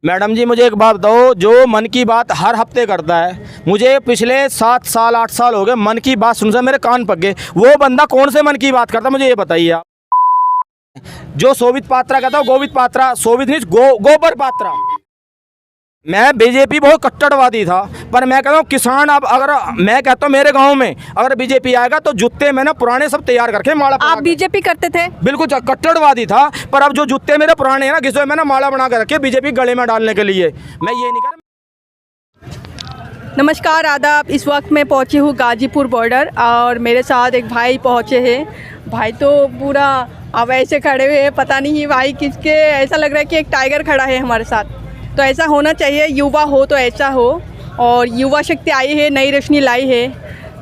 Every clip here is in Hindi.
मैडम जी मुझे एक बात बताओ, जो मन की बात हर हफ्ते करता है, मुझे पिछले 7 साल 8 साल हो गए मन की बात सुन मेरे कान पक गए। वो बंदा कौन से मन की बात करता मुझे ये बताइए आप। जो सोभित पात्रा कहता हूँ, गोवित पात्रा, सोभित नहीं गोबर पात्रा। मैं बीजेपी बहुत कट्टरवादी था, पर मैं कहता हूँ किसान, अब अगर मैं कहता हूँ मेरे गांव में अगर बीजेपी आएगा तो जूते मैंने पुराने सब तैयार करके माला। आप बीजेपी करते थे? बिल्कुल कट्टरवादी था, पर अब जो जूते मेरे पुराने हैं ना, घिसे मैंने माला बना कर रखे बीजेपी गले में डालने के लिए। मैं ये नहीं कर। नमस्कार, आदाब। इस वक्त मैं पहुंची हूँ गाजीपुर बॉर्डर और मेरे साथ एक भाई पहुंचे हैं। भाई तो पूरा अब ऐसे खड़े हुए हैं, पता नहीं भाई किसके, ऐसा लग रहा है कि एक टाइगर खड़ा है हमारे साथ। तो ऐसा होना चाहिए, युवा हो तो ऐसा हो, और युवा शक्ति आई है, नई रोशनी लाई है।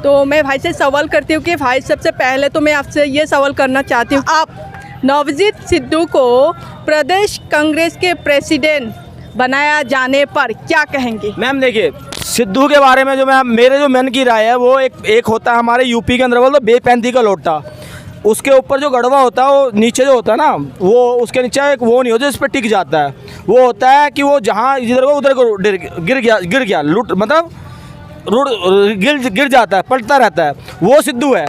तो मैं भाई से सवाल करती हूँ कि भाई सबसे पहले तो मैं आपसे ये सवाल करना चाहती हूँ, आप नवजीत सिद्धू को प्रदेश कांग्रेस के प्रेसिडेंट बनाया जाने पर क्या कहेंगे? मैम देखिए, सिद्धू के बारे में जो मेरे जो मन की राय है, वो एक होता है हमारे यूपी के अंदर, बोल दो बेपैंती का लोटा। उसके ऊपर जो गड़वा होता है, वो नीचे जो होता है ना, वो उसके नीचे एक वो नहीं होता जिस पर टिक जाता है। वो होता है कि वो जहाँ जिधर को उधर को गिर गया लुट, मतलब गिर जाता है, पलटता रहता है। वो सिद्धू है।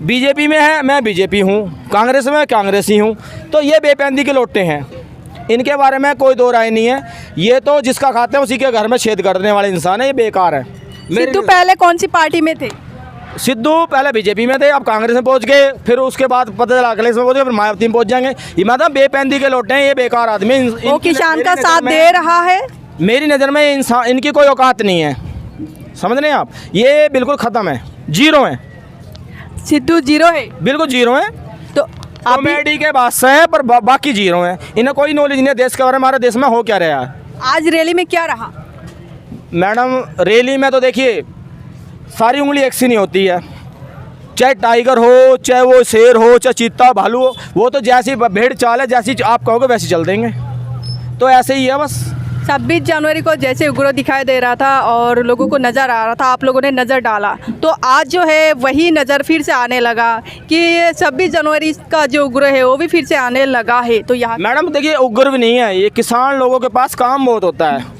बीजेपी में है, मैं बीजेपी हूँ, कांग्रेस में कांग्रेसी हूँ। तो ये बेपैंती के लोटे हैं, इनके बारे में कोई दो राय नहीं है। ये तो जिसका खाते हैं उसी के घर में छेद करने वाले इंसान है, ये बेकार है। सिद्धू पहले कौन सी पार्टी में थे? सिद्धू पहले बीजेपी में थे, अब कांग्रेस में पहुंच गए, फिर उसके बाद पता चला अखिलेश में पहुंच गए, फिर मायावती में पहुंच जाएंगे। ये मतलब बेपैंती के लोटे हैं, ये बेकार आदमी। वो किसान का साथ दे रहा है। मेरी नज़र में इंसान, इनकी कोई औकात नहीं है, समझ रहे हैं आप? ये बिल्कुल ख़त्म है, जीरो है। सिद्धू जीरो है, बिल्कुल जीरो है। तो कॉमेडी के बादशाह है, पर बाकी जीरो हैं। इन्हें कोई नॉलेज नहीं है देश के बारे में, हमारे देश में हो क्या रहा है। आज रैली में क्या रहा? मैडम रैली में तो देखिए सारी उंगली एक सी नहीं होती है, चाहे टाइगर हो, चाहे वो शेर हो, चाहे चीता भालू हो, वो तो जैसी भेड़ चाल है, जैसी आप कहोगे वैसी चल देंगे। तो ऐसे ही है बस। 26 जनवरी को जैसे उग्र दिखाई दे रहा था और लोगों को नज़र आ रहा था, आप लोगों ने नज़र डाला, तो आज जो है वही नज़र फिर से आने लगा कि 26 जनवरी का जो उग्र है वो भी फिर से आने लगा है। तो यहाँ मैडम देखिए, उग्र भी नहीं है, ये किसान लोगों के पास काम बहुत होता है।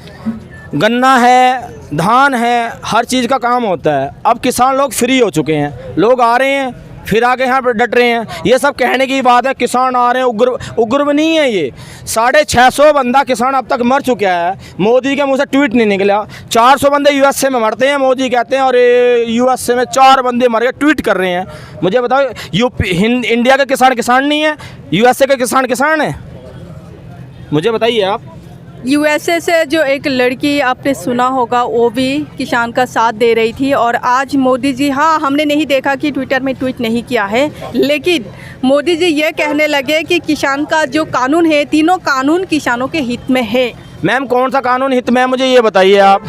गन्ना है, धान है, हर चीज़ का काम होता है। अब किसान लोग फ्री हो चुके हैं, लोग आ रहे हैं, फिर आगे यहाँ पर डट रहे हैं। ये सब कहने की बात है, किसान आ रहे हैं, उग्र भी नहीं है ये। 650 बंदा किसान अब तक मर चुका है, मोदी के मुंह से ट्वीट नहीं निकला। 400 बंदे यूएसए में मरते हैं, मोदी कहते हैं और यूएसए में 4 बंदे मर गए, ट्वीट कर रहे हैं। मुझे बताओ, इंडिया के किसान किसान नहीं है, यूएसए के किसान किसान है? मुझे बताइए आप। यूएसए से जो एक लड़की आपने सुना होगा, वो भी किसान का साथ दे रही थी। और आज मोदी जी, हाँ हमने नहीं देखा कि ट्विटर में ट्वीट नहीं किया है, लेकिन मोदी जी ये कहने लगे कि किसान का जो कानून है, तीनों कानून किसानों के हित में है। मैम कौन सा कानून हित में है, मुझे ये बताइए आप।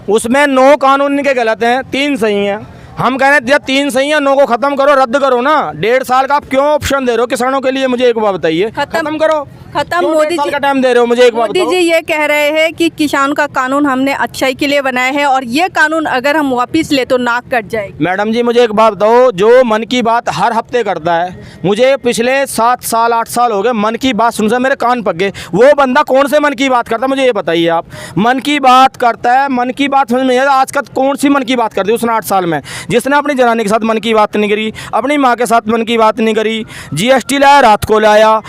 उसमें 9 कानून के गलत हैं, 3 सही हैं। हम कह रहे हैं जब 3 सही है, 9 को ख़त्म करो, रद्द करो ना। 1.5 साल का आप क्यों ऑप्शन दे रहे हो किसानों के लिए? मुझे एक बात बताइए। खत्म करो, खत्म। मोदी जी का टाइम दे रहे हो, मुझे एक बात बताओ। मोदी जी ये कह रहे हैं कि किसान का कानून हमने अच्छाई के लिए बनाया है और ये कानून अगर हम वापस ले तो नाक कट जाएगी। मैडम जी मुझे एक बात बताओ, जो मन की बात हर हफ्ते करता है, मुझे पिछले 7 साल 8 साल हो गए मन की बात सुन मेरे कान पक गए। वो बंदा कौन से मन की बात करता है मुझे ये बताइए आप। मन की बात करता है, मन की बात समझ में आज तक कौन सी मन की बात करती है उसने 8 साल में? जिसने अपनी जनानी के साथ मन की बात नहीं करी, अपनी माँ के साथ मन की बात नहीं करी। जीएसटी लाया, रात को लाया,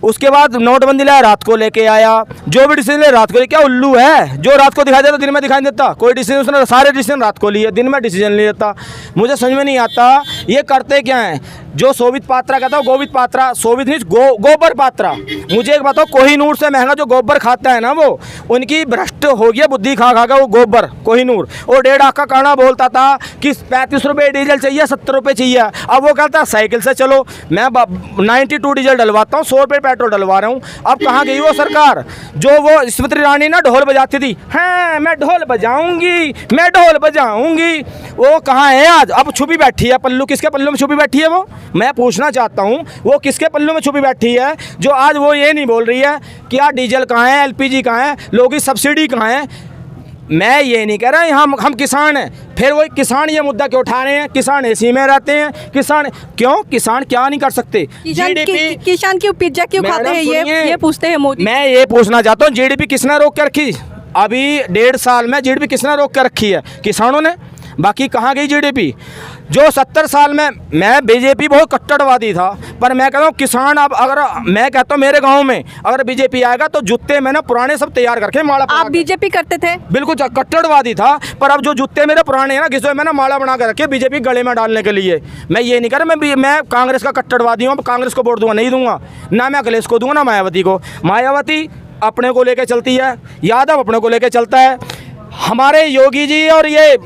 उसके बाद नोटबंदी लाया, रात को लेके आया। जो भी डिसीजन ले रात को, क्या उल्लू है जो रात को दिखाई देता दिन में दिखाई देता? कोई डिसीजन उसने, सारे डिसीजन रात को लिए, दिन में डिसीजन ले लेता। मुझे समझ में नहीं आता ये करते क्या हैं। जो सोभित पात्रा कहता हूँ, गोवित पात्रा, सोभित नहीं गोबर पात्रा। मुझे एक बताओ, कोहिनूर से महंगा जो गोबर खाता है ना, वो उनकी भ्रष्ट हो गया बुद्धि खा खा वो गोबर कोहिनूर। और 1.5 लाख का काना बोलता था कि 35 रुपये डीजल चाहिए, 70 रुपये चाहिए। अब वो कहता है साइकिल से चलो, मैं 92 डीजल डलवाता हूँ, 100 रुपये पेट्रोल डलवा रहा हूँ। अब कहाँ गई वो सरकार जो वो स्मृति ईरानी ना ढोल बजाती थी, हाँ मैं ढोल बजाऊंगी, मैं ढोल बजाऊंगी, वो कहाँ है आज? अब छुपी बैठी है पल्लू। किसके पल्लू में छुपी बैठी है वो? मैं पूछना चाहता हूँ, वो किसके पल्लू में छुपी बैठी है जो आज वो ये नहीं बोल रही है कि यार डीजल कहाँ है, एलपीजी कहाँ है, लोगों की सब्सिडी कहाँ है? मैं ये नहीं कह रहा हम किसान हैं, फिर वही किसान ये मुद्दा क्यों उठा रहे हैं? किसान एसी में रहते हैं, किसान किसान क्या नहीं कर सकते? किसान क्यों पिज्जा क्यों खाते हैं, ये पूछते हैं मोदी। मैं ये पूछना चाहता हूँ, जीडीपी किसने रोक के रखी? अभी 1.5 साल में जीडीपी किसने रोक के रखी है? किसानों ने। बाकी कहाँ गई जीडीपी? जो 70 साल में, मैं बीजेपी बहुत कट्टरवादी था, पर मैं कहता हूँ किसान, अब अगर मैं कहता हूँ मेरे गांव में अगर बीजेपी आएगा तो जूते मैंने पुराने सब तैयार करके माला। आप बीजेपी करते थे? बिल्कुल कट्टरवादी था, पर अब जो जूते मेरे पुराने हैं ना, घिसे मैंने माला बना कर रखे बीजेपी गले में डालने के लिए। मैं ये नहीं कर रहा मैं कांग्रेस का कट्टरवादी हूँ, कांग्रेस को वोट दूंगा, नहीं दूंगा, ना मैं अखिलेश को दूंगा, ना मायावती को। मायावती अपने को लेकर चलती है, यादव अपने को लेकर चलता है। हमारे योगी जी और ये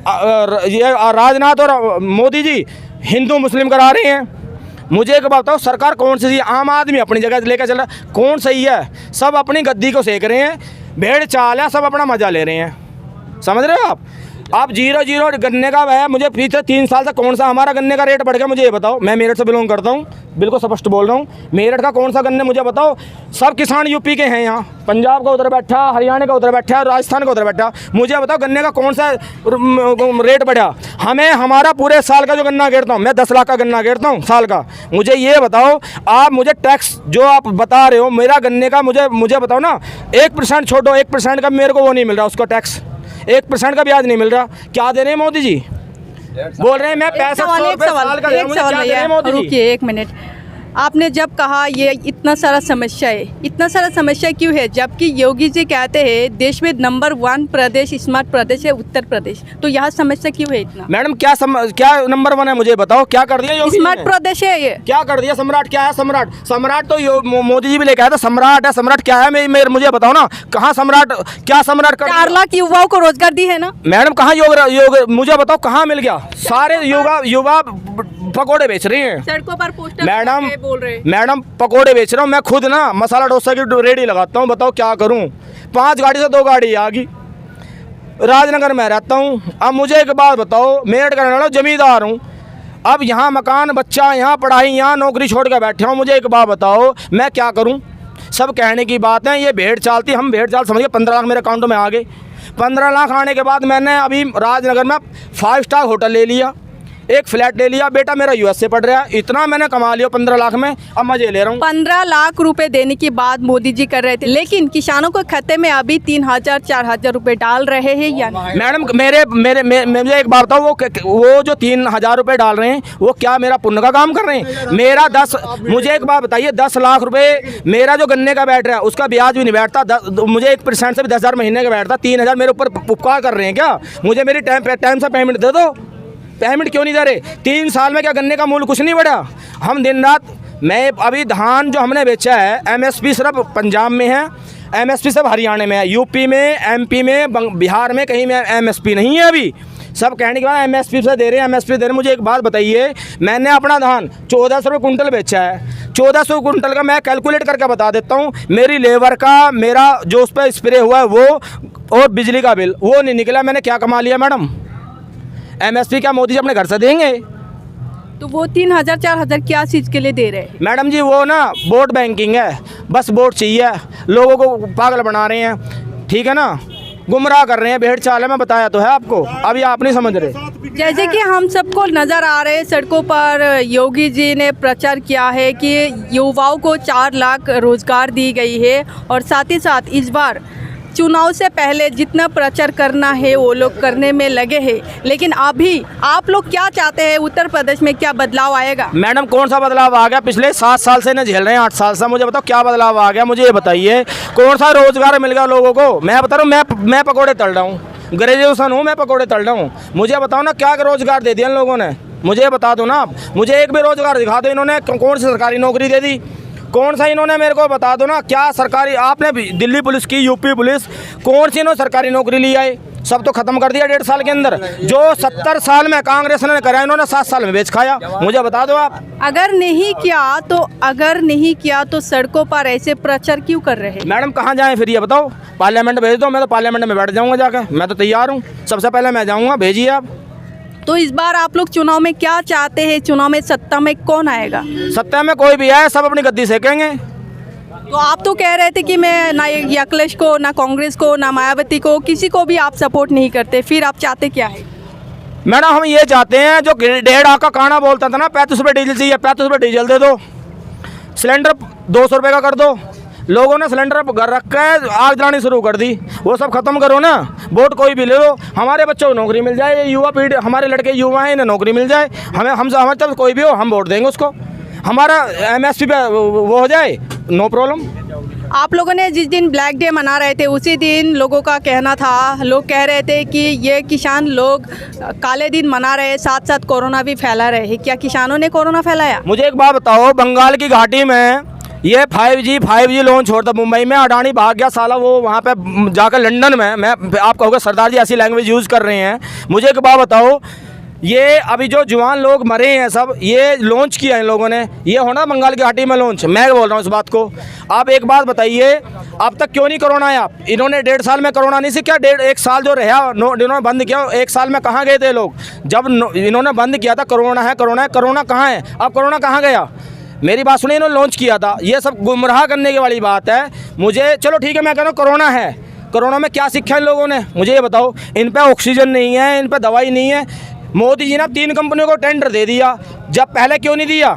राजनाथ और मोदी जी हिंदू मुस्लिम करा रहे हैं। मुझे एक बात बताओ, सरकार कौन सी? आम आदमी अपनी जगह लेकर चल रहा, कौन सही है? सब अपनी गद्दी को सेक रहे हैं, भेड़ चाल है, सब अपना मजा ले रहे हैं। समझ रहे हो आप 0 गन्ने का है। मुझे पिछले 3 साल से कौन सा हमारा गन्ने का रेट बढ़ गया मुझे ये बताओ। मैं मेरठ से बिलोंग करता हूँ, बिल्कुल स्पष्ट बोल रहा हूँ। मेरठ का कौन सा गन्ने मुझे बताओ? सब किसान यूपी के हैं यहाँ, पंजाब का उधर बैठा, हरियाणा का उधर बैठा, राजस्थान का उधर बैठा। मुझे बताओ गन्ने का कौन सा रेट बढ़ा? हमें हमारा पूरे साल का जो गन्ना गेरता हूँ, मैं 10 लाख का गन्ना गेरता हूँ साल का। मुझे ये बताओ, आप मुझे टैक्स जो आप बता रहे हो मेरा गन्ने का, मुझे बताओ ना। 1% छोड़ो, 1% का मेरे को वो नहीं मिल रहा, उसका टैक्स 1% का ब्याज नहीं मिल रहा। क्या दे रहे हैं मोदी जी? बोल रहे हैं मैं 6500 रुपये साल का, मुझे क्या दे रहे हैं मोदी जी? रुकिए 1 मिनट। आपने जब कहा ये इतना सारा समस्या है, इतना सारा समस्या क्यों है? जबकि योगी जी कहते हैं देश में नंबर 1 प्रदेश स्मार्ट प्रदेश है उत्तर प्रदेश, तो यहाँ समस्या क्यों है इतना? मैडम क्या नंबर 1 है मुझे बताओ? क्या कर दिया योगी? स्मार्ट प्रदेश है ये। क्या कर दिया? सम्राट क्या है? सम्राट तो मोदी जी भी लेके आया था। सम्राट है, सम्राट क्या है? मुझे बताओ ना, कहाँ सम्राट? क्या सम्राट कर 4 लाख युवाओं को रोजगार दी है ना मैडम? कहाँ योग मुझे बताओ कहाँ मिल गया? सारे युवा पकोड़े बेच रहे हैं सड़कों पर, पोस्टर मैडम बोल रहे हैं। मैडम पकोड़े बेच रहा हूँ मैं खुद ना, मसाला डोसा की रेडी लगाता हूँ। बताओ क्या करूँ? 5 गाड़ी से 2 गाड़ी आ गई। राजनगर में रहता हूँ। अब मुझे एक बात बताओ, मेरठ का रहने वाला जमींदार हूँ, अब यहाँ मकान, बच्चा, यहाँ पढ़ाई, यहाँ नौकरी छोड़ कर बैठे हूँ। मुझे एक बात बताओ मैं क्या करूँ? सब कहने की बात है, ये भेड़ चालती, हम भेड़ चाल समझिए। 15 लाख मेरे अकाउंट में आ गए। 15 लाख आने के बाद मैंने अभी राजनगर में 5 स्टार होटल ले लिया, एक फ्लैट ले लिया। बेटा मेरा यूएस से पढ़ रहा है। इतना मैंने कमा लिया 15 लाख में, अब मजे ले रहा हूँ। 15 लाख रुपए देने की बात मोदी जी कर रहे थे, लेकिन किसानों को खाते में अभी 3000 4000 रुपए डाल रहे हैं या नहीं? मैडम मुझे एक बात बताओ, वो जो 3000 रुपए डाल रहे हैं वो क्या मेरा पुण्य का काम कर रहे हैं? मेरा 10, मुझे एक बात बताइए, 10 लाख रुपए मेरा जो गन्ने का बैठ रहा है उसका ब्याज भी नहीं बैठता। मुझे 1% से भी 10,000 महीने का बैठता। 3000 मेरे ऊपर उपकार कर रहे हैं क्या? मुझे मेरी टाइम से पेमेंट दे दो। पेमेंट क्यों नहीं दे रहे? 3 साल में क्या गन्ने का मूल्य कुछ नहीं बढ़ा? हम दिन रात, मैं अभी धान जो हमने बेचा है एमएसपी सिर्फ पंजाब में है, एमएसपी सिर्फ हरियाणा में है, यूपी में, एमपी में, बिहार में कहीं में एमएसपी नहीं है। अभी सब कहने के बाद एमएसपी से दे रहे हैं, एमएसपी दे रहे हैं। मुझे एक बात बताइए, मैंने अपना धान 1400 रुपये कुंटल बेचा है। 1400 कुंटल का मैं कैलकुलेट करके बता देता हूँ। मेरी लेबर का, मेरा जो उस पर स्प्रे हुआ है वो, और बिजली का बिल वो नहीं निकला। मैंने क्या कमा लिया मैडम? एमएसपी क्या मोदी जी अपने घर से देंगे? तो वो 3000 4000 क्या चीज़ के लिए दे रहे हैं? मैडम जी वो ना वोट बैंकिंग है, बस वोट चाहिए, लोगों को पागल बना रहे हैं, ठीक है ना, गुमराह कर रहे हैं, भेड़ चाल है। मैं बताया तो है आपको, अभी आप नहीं समझ रहे। जैसे कि हम सबको नज़र आ रहे हैं सड़कों पर, योगी जी ने प्रचार किया है कि युवाओं को 4 लाख रोजगार दी गई है, और साथ ही साथ इस बार चुनाव से पहले जितना प्रचार करना है वो लोग करने में लगे हैं। लेकिन अभी आप लोग क्या चाहते हैं? उत्तर प्रदेश में क्या बदलाव आएगा? मैडम कौन सा बदलाव आ गया? पिछले 7 साल से न झेल रहे हैं, 8 साल से। मुझे बताओ क्या बदलाव आ गया? मुझे ये बताइए, कौन सा रोजगार मिल गया लोगों को? मैं बता रहा हूँ, मैं पकौड़े तल रहा हूँ, ग्रेजुएशन हूँ, मैं पकौड़े तल रहा हूँ। मुझे बताओ ना क्या रोजगार दे दिया इन लोगों ने? मुझे बता दो ना आप, मुझे एक भी रोजगार दिखा दो। इन्होंने कौन सी सरकारी नौकरी दे दी? कौन सा इन्होंने मेरे को बता दो ना। क्या सरकारी, आपने दिल्ली पुलिस की, यूपी पुलिस, कौन सी इन्होंने सरकारी नौकरी ली आए? सब तो खत्म कर दिया 1.5 साल के अंदर। जो 70 साल में कांग्रेस ने करा, इन्होंने 7 साल में बेच खाया। मुझे बता दो आप। अगर नहीं किया तो सड़कों पर ऐसे प्रचार क्यों कर रहे हैं? मैडम कहाँ जाएं फिर ये बताओ? पार्लियामेंट भेज दो, मैं तो पार्लियामेंट में बैठ जाऊँगा जाकर, मैं तो तैयार हूँ। सबसे पहले मैं जाऊँगा, भेजिए आप। तो इस बार आप लोग चुनाव में क्या चाहते हैं? चुनाव में सत्ता में कौन आएगा? सत्ता में कोई भी आए, सब अपनी गद्दी सेकेंगे। तो आप तो कह रहे थे कि मैं ना ये अखिलेश को, ना कांग्रेस को, ना मायावती को, किसी को भी आप सपोर्ट नहीं करते, फिर आप चाहते क्या है? मैडम हम ये चाहते हैं, जो 1.5 आका काना बोलता था ना, 35 रुपये डीजल चाहिए, 35 रुपये डीजल दे दो, सिलेंडर 200 रुपये का कर दो। लोगों ने सिलेंडर घर रख के आग जलानी शुरू कर दी, वो सब खत्म करो ना। वोट कोई भी ले लो, हमारे बच्चों को नौकरी मिल जाए, ये युवा पीढ़ी, हमारे लड़के युवा हैं, इन्हें नौकरी मिल जाए, हमें तब कोई भी हो हम वोट देंगे उसको, हमारा MSP पे वो हो जाए, नो प्रॉब्लम। आप लोगों ने जिस दिन ब्लैक डे मना रहे थे उसी दिन लोगों का कहना था, लोग कह रहे थे कि ये किसान लोग काले दिन मना रहे, साथ साथ कोरोना भी फैला रहे हैं। क्या किसानों ने कोरोना फैलाया? मुझे एक बात बताओ, बंगाल की घाटी में ये 5G लॉन्च हो रहा था, मुंबई में अडानी भाग गया साला, वो वहाँ पे जाकर लंदन में, मैं आप कहोगे सरदार जी ऐसी लैंग्वेज यूज़ कर रहे हैं। मुझे एक बात बताओ, ये अभी जो जवान लोग मरे हैं सब, ये लॉन्च किया इन लोगों ने, ये होना बंगाल की घाटी में लॉन्च, मैं बोल रहा हूँ इस बात को। आप एक बात बताइए, अब तक क्यों नहीं कोरोना आया? इन्होंने 1.5 साल में कोरोना नहीं सीखा, 1 साल जो रहा इन्होंने बंद किया, 1 साल में कहाँ गए थे लोग? जब इन्होंने बंद किया था कोरोना है, कोरोना कहाँ है? अब कोरोना कहाँ गया? मेरी बात सुनिए, इन्होंने लॉन्च किया था, ये सब गुमराह करने की वाली बात है। मुझे चलो ठीक है, मैं कह रहा हूँ कोरोना है, कोरोना में क्या सीखा इन लोगों ने? मुझे ये बताओ, इन पे ऑक्सीजन नहीं है, इन पे दवाई नहीं है। मोदी जी ने 3 कंपनियों को टेंडर दे दिया, जब पहले क्यों नहीं दिया?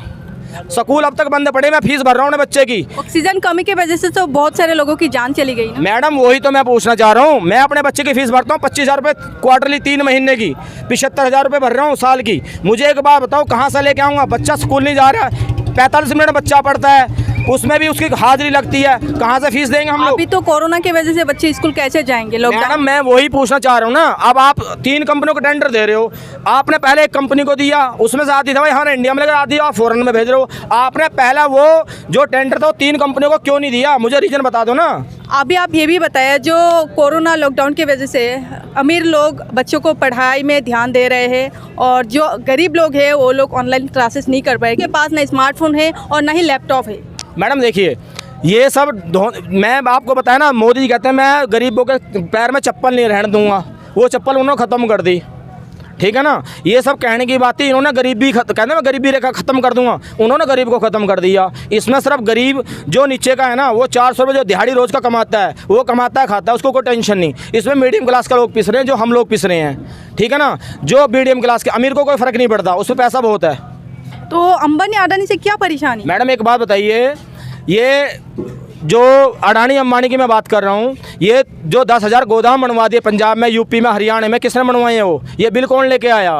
स्कूल अब तक बंद पड़े, मैं फीस भर रहा हूँ अपने बच्चे की। ऑक्सीजन कमी की वजह से तो बहुत सारे लोगों की जान चली गई ना। मैडम वही तो मैं पूछना चाह रहा हूँ, मैं अपने बच्चे की फीस भरता हूँ 25,000 रुपये क्वार्टरली, 3 महीने की 75,000 रुपये भर रहा हूँ साल की। मुझे एक बात बताओ, कहाँ से लेके आऊँगा? बच्चा स्कूल नहीं जा रहा है, 45 मिनट बच्चा पढ़ता है, उसमें भी उसकी हाजिरी लगती है, कहाँ से फीस देंगे हम लोग? अभी तो कोरोना की वजह से बच्चे स्कूल कैसे जाएंगे लोग? मैडम मैं वही पूछना चाह रहा हूँ ना, अब आप 3 कंपनियों को टेंडर दे रहे हो, आपने पहले एक कंपनी को दिया, उसमें से आती था भाई हमारे इंडिया में लेकर आती है, आप फॉरेन में भेज रहे हो। आपने पहला वो जो टेंडर था वो 3 कंपनियों को क्यों नहीं दिया? मुझे रीजन बता दो ना। अभी आप ये भी बताया, जो कोरोना लॉकडाउन की वजह से अमीर लोग बच्चों को पढ़ाई में ध्यान दे रहे हैं और जो गरीब लोग हैं वो लोग ऑनलाइन क्लासेस नहीं कर पाए, के पास ना स्मार्टफोन है और ना ही लैपटॉप है। मैडम देखिए, ये सब मैं आपको बताया ना, मोदी जी कहते हैं मैं गरीबों के पैर में चप्पल नहीं रहने दूंगा, वो चप्पल उन्होंने ख़त्म कर दी, ठीक है ना। ये सब कहने की बात थी, इन्होंने गरीबी कहते मैं गरीबी रेखा ख़त्म कर दूंगा, उन्होंने गरीब को ख़त्म कर दिया। इसमें सिर्फ गरीब जो नीचे का है ना, वो 400 रुपये जो दिहाड़ी रोज़ का कमाता है, वो कमाता है खाता है, उसको कोई टेंशन नहीं। इसमें मीडियम क्लास का लोग पिस रहे हैं, जो हम लोग पिस रहे हैं, ठीक है ना। जो मीडियम क्लास के अमीर को कोई फ़र्क नहीं पड़ता, उसमें पैसा बहुत है। तो अंबानी अडानी से क्या परेशानी? मैडम एक बात बताइए, ये जो अडानी अंबानी की मैं बात कर रहा हूँ, ये जो 10,000 गोदाम बनवा दिए पंजाब में, यूपी में, हरियाणा में, किसने बनवाए हैं? वो ये बिल कौन लेके आया?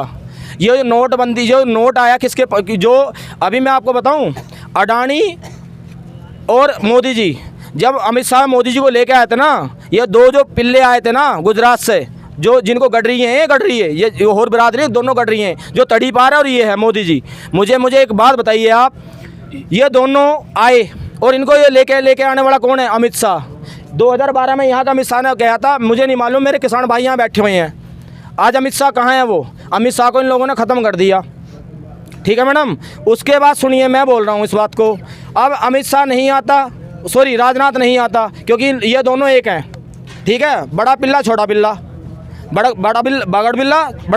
ये नोटबंदी जो नोट आया किसके? जो अभी मैं आपको बताऊँ, अडानी और मोदी जी, जब अमित शाह मोदी जी को लेके आए थे ना, ये 2 जो पिल्ले आए थे ना गुजरात से, जो जिनको गड़ रही है, ये गड़ रही है, ये और बिरादरी दोनों गड़ रही हैं, जो तड़ी पा रहा है और ये है मोदी जी। मुझे एक बात बताइए आप, ये दोनों आए और इनको ये लेके आने वाला कौन है? अमित शाह। 2012 में यहाँ का अमित शाह ने गया था, मुझे नहीं मालूम, मेरे किसान भाई यहाँ बैठे हुए हैं। आज अमित शाह कहाँ हैं? वो अमित शाह को इन लोगों ने ख़त्म कर दिया, ठीक है मैडम। उसके बाद सुनिए, मैं बोल रहा हूँ इस बात को, अब अमित शाह नहीं आता, सॉरी राजनाथ नहीं आता, क्योंकि ये दोनों एक हैं, ठीक है। बड़ा पिल्ला छोटा बिल्ला, बड़ा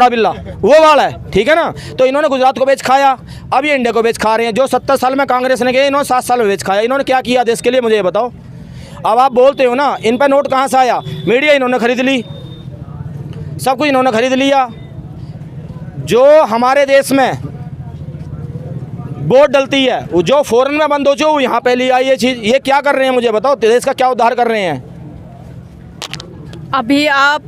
बिल्ला वो वाला है, ठीक है ना। तो इन्होंने गुजरात को बेच खाया, अब ये इंडिया को बेच खा रहे हैं। जो 70 साल में कांग्रेस ने किया, इन्होंने 7 साल में बेच खाया। इन्होंने क्या किया देश के लिए, मुझे ये बताओ। अब आप बोलते हो ना, इन पर नोट कहाँ से आया? मीडिया इन्होंने खरीद ली, सब कुछ इन्होंने खरीद लिया। जो हमारे देश में वोट डलती है, वो जो फॉरेन में बंद हो जो यहाँ पे ले आई ये चीज़, ये क्या कर रहे हैं मुझे बताओ? देश का क्या उद्धार कर रहे हैं? अभी आप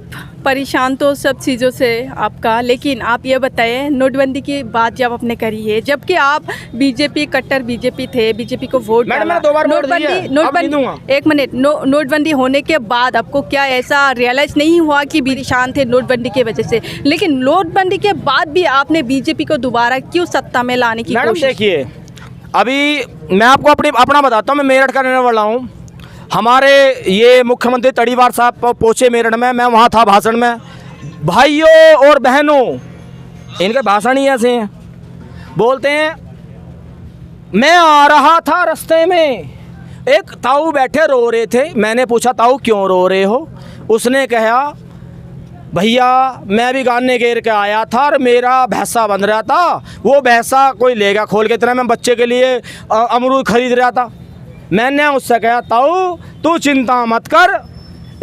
परेशान तो सब चीज़ों से आपका, लेकिन आप ये बताएं, नोटबंदी की बात जब आपने करी है, जबकि आप बीजेपी कट्टर बीजेपी थे, बीजेपी को वोट डाला, नोटबंदी एक मिनट, नोटबंदी होने के बाद आपको क्या ऐसा रियलाइज़ नहीं हुआ कि परेशान थे नोटबंदी की वजह से? लेकिन नोटबंदी के बाद भी आपने बीजेपी को दोबारा क्यों सत्ता में लाने की कोशिश? देखिए, अभी मैं आपको अपना बताता हूँ, मैं मेरठ का रहने वाला हूँ। हमारे ये मुख्यमंत्री तड़ीवार साहब पहुँचे मेरठ में, मैं वहाँ था भाषण में। भाइयों और बहनों, इनके भाषण ही ऐसे हैं, बोलते हैं मैं आ रहा था रास्ते में, एक ताऊ बैठे रो रहे थे, मैंने पूछा ताऊ क्यों रो रहे हो? उसने कहा भैया मैं भी गाने घेर के आया था और मेरा भैंसा बन रहा था, वो भैंसा कोई लेगा खोल के, इतना मैं बच्चे के लिए अमरूद खरीद रहा था। मैंने उससे कहा ताऊ तू चिंता मत कर,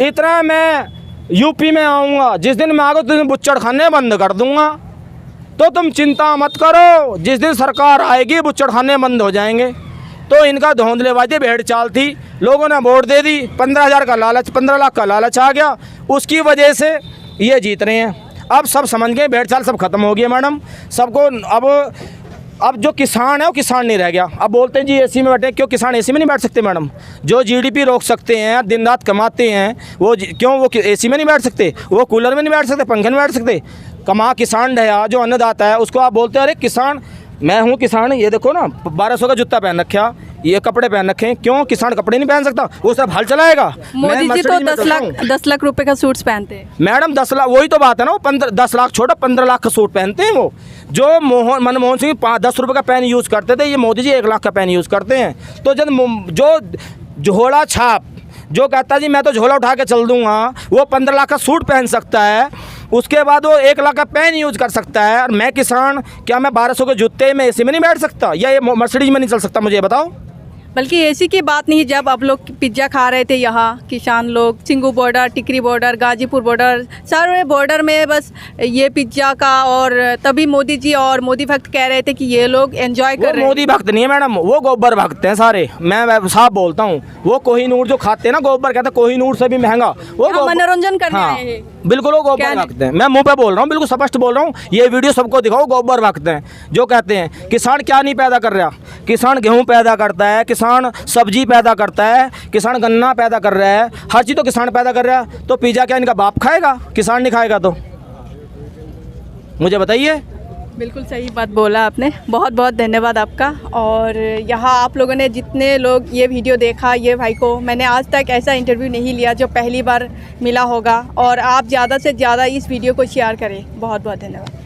इतना मैं यूपी में आऊँगा, जिस दिन मैं आऊँगा उस दिन बुच्चड़ खाने बंद कर दूँगा, तो तुम चिंता मत करो, जिस दिन सरकार आएगी बुच्चड़ खाने बंद हो जाएंगे। तो इनका धौंधलेबाजी भेड़ चाल थी, लोगों ने वोट दे दी, 15,000 का लालच, 15 लाख का लालच आ गया, उसकी वजह से ये जीत रहे हैं। अब सब समझ गए, भेड़ चाल सब खत्म हो गई मैडम, सबको अब जो किसान है वो किसान नहीं रह गया। अब बोलते हैं जी एसी में बैठे, क्यों किसान एसी में नहीं बैठ सकते मैडम? जो जीडीपी रोक सकते हैं, दिन रात कमाते हैं, वो क्यों वो एसी में नहीं बैठ सकते? वो कूलर में नहीं बैठ सकते, पंखे में बैठ सकते? कमा किसान रहा, जो अन्नदाता है, उसको आप बोलते हैं अरे किसान, मैं हूँ किसान, ये देखो ना 1200 का जूता पहन रखा, ये कपड़े पहन रखे हैं, क्यों किसान कपड़े नहीं पहन सकता? वो सब हल चलाएगा। मोदी जी तो 10 लाख रुपए का सूट्स पहनते हैं मैडम, 10 लाख, वही तो बात है ना, वो 10 लाख छोटा 15 लाख का सूट पहनते हैं। वो जो मनमोहन सिंह 10 रुपये का पेन यूज़ करते थे, ये मोदी जी 1 लाख का पेन यूज़ करते हैं। तो जब जो झोला छाप जो कहता है जी मैं तो झोला उठा के चल दूंगा, वो 15 लाख का सूट पहन सकता है, उसके बाद वो 1 लाख का पेन यूज़ कर सकता है, और मैं किसान, क्या मैं 1200 के जूते में एसी में नहीं बैठ सकता, या ये मर्सिडीज में नहीं चल सकता? मुझे बताओ। बल्कि एसी की बात नहीं, जब आप लोग पिज्ज़ा खा रहे थे यहाँ किसान लोग, सिंगू बॉर्डर, टिकरी बॉर्डर, गाजीपुर बॉर्डर, सारे बॉर्डर में बस ये पिज्ज़ा का, और तभी मोदी जी और मोदी भक्त कह रहे थे कि ये लोग एंजॉय कर रहे हैं। मोदी भक्त नहीं है मैडम, वो गोबर भक्त हैं सारे, मैं साफ बोलता हूँ। वो कोहिनूर जो खाते हैं ना गोबर, कहते हैं कोहिनूर से भी महंगा, वो मनोरंजन करने हाँ, आए हैं। बिल्कुल वो गोबर भक्त हैं। मैं मुंह पे बोल रहा हूँ, बिल्कुल स्पष्ट बोल रहा हूँ, ये वीडियो सबको दिखाओ, गोबर भक्त हैं जो कहते हैं किसान क्या नहीं पैदा कर रहा। किसान गेहूँ पैदा करता है, किसान सब्जी पैदा करता है, किसान गन्ना पैदा कर रहा है, हर चीज़ तो किसान पैदा कर रहा है। तो पिज़्ज़ा क्या इनका बाप खाएगा? किसान नहीं खाएगा तो मुझे बताइए। बिल्कुल सही बात बोला आपने, बहुत बहुत धन्यवाद आपका। और यहाँ आप लोगों ने जितने लोग ये वीडियो देखा, ये भाई को मैंने आज तक ऐसा इंटरव्यू नहीं लिया जो पहली बार मिला होगा, और आप ज़्यादा से ज़्यादा इस वीडियो को शेयर करें। बहुत बहुत धन्यवाद।